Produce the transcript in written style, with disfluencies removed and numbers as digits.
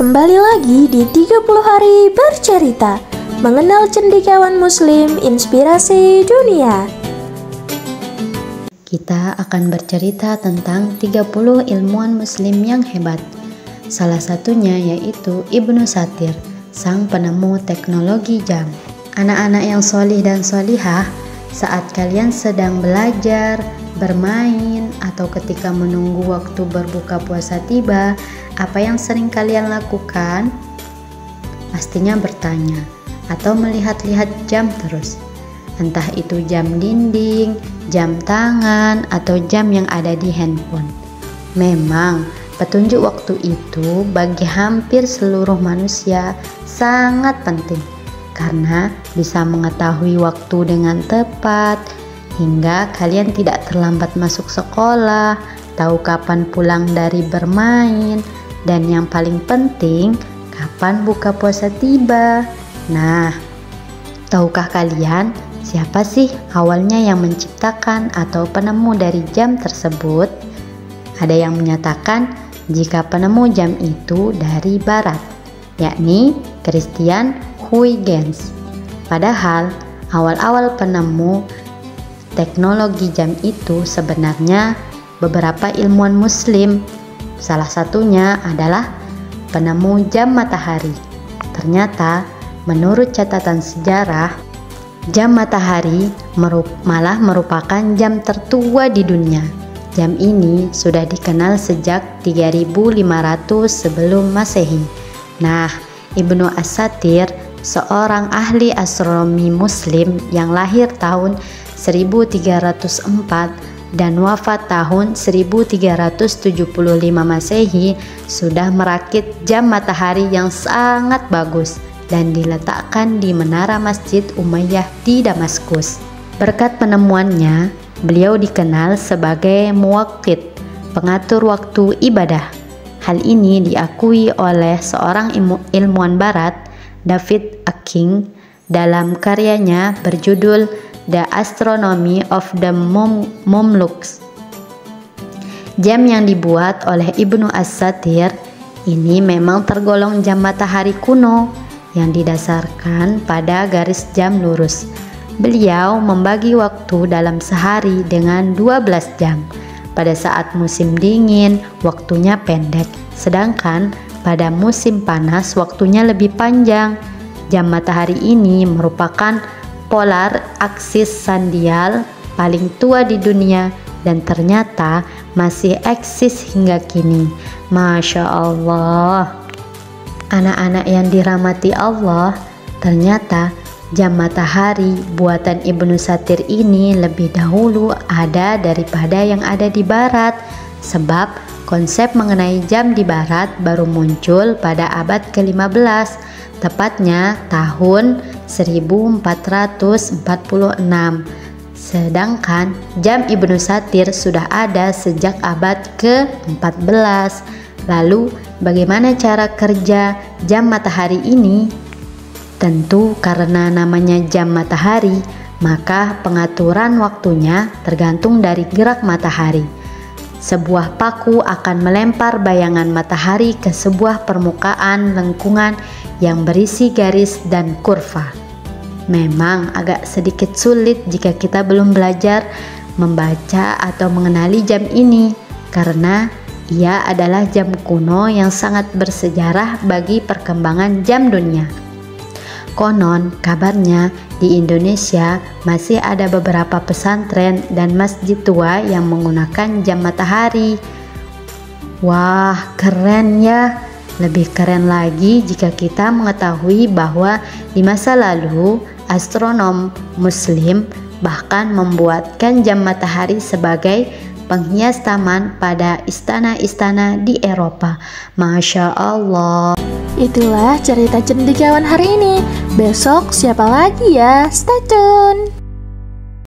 Kembali lagi di 30 hari bercerita, mengenal cendekiawan muslim, inspirasi dunia. Kita akan bercerita tentang 30 ilmuwan muslim yang hebat. Salah satunya yaitu Ibnu Satir, sang penemu teknologi jam. Anak-anak yang solih dan solihah, saat kalian sedang belajar, bermain, atau ketika menunggu waktu berbuka puasa tiba, apa yang sering kalian lakukan? Pastinya bertanya atau melihat-lihat jam terus. Entah itu jam dinding, jam tangan, atau jam yang ada di handphone. Memang, petunjuk waktu itu bagi hampir seluruh manusia sangat penting karena bisa mengetahui waktu dengan tepat, hingga kalian tidak terlambat masuk sekolah, tahu kapan pulang dari bermain, dan yang paling penting, kapan buka puasa tiba. Nah, tahukah kalian siapa sih awalnya yang menciptakan atau penemu dari jam tersebut? Ada yang menyatakan jika penemu jam itu dari barat, yakni Christian Huygens. Padahal awal-awal penemu teknologi jam itu sebenarnya beberapa ilmuwan muslim. Salah satunya adalah penemu jam matahari. Ternyata menurut catatan sejarah, jam matahari malah merupakan jam tertua di dunia. Jam ini sudah dikenal sejak 3500 sebelum Masehi. Nah, Ibnu As-Satir, seorang ahli astronomi muslim yang lahir tahun 1304 dan wafat tahun 1375 Masehi, sudah merakit jam matahari yang sangat bagus dan diletakkan di menara Masjid Umayyah di Damaskus. Berkat penemuannya, beliau dikenal sebagai muwaqqit, pengatur waktu ibadah. Hal ini diakui oleh seorang ilmuwan barat, David Hawking, dalam karyanya berjudul The Astronomy of the Mamluks. Jam yang dibuat oleh Ibnu As-Satir ini memang tergolong jam matahari kuno yang didasarkan pada garis jam lurus. Beliau membagi waktu dalam sehari dengan 12 jam. Pada saat musim dingin, waktunya pendek, sedangkan pada musim panas waktunya lebih panjang. Jam matahari ini merupakan polar aksis zodiak paling tua di dunia dan ternyata masih eksis hingga kini. Masya Allah. Anak-anak yang dirahmati Allah, ternyata jam matahari buatan Ibnu Satir ini lebih dahulu ada daripada yang ada di barat, sebab konsep mengenai jam di barat baru muncul pada abad ke-15, tepatnya tahun 1446. Sedangkan jam Ibnu Satir sudah ada sejak abad ke-14. Lalu bagaimana cara kerja jam matahari ini? Tentu karena namanya jam matahari, maka pengaturan waktunya tergantung dari gerak matahari. Sebuah paku akan melempar bayangan matahari ke sebuah permukaan lengkungan yang berisi garis dan kurva. Memang agak sedikit sulit jika kita belum belajar membaca atau mengenali jam ini, karena ia adalah jam kuno yang sangat bersejarah bagi perkembangan jam dunia. Konon kabarnya di Indonesia masih ada beberapa pesantren dan masjid tua yang menggunakan jam matahari. Wah, keren ya. Lebih keren lagi jika kita mengetahui bahwa di masa lalu astronom muslim bahkan membuatkan jam matahari sebagai penghias taman pada istana-istana di Eropa. Masya Allah. Itulah cerita cendekiawan hari ini. Besok siapa lagi ya? Stay tune.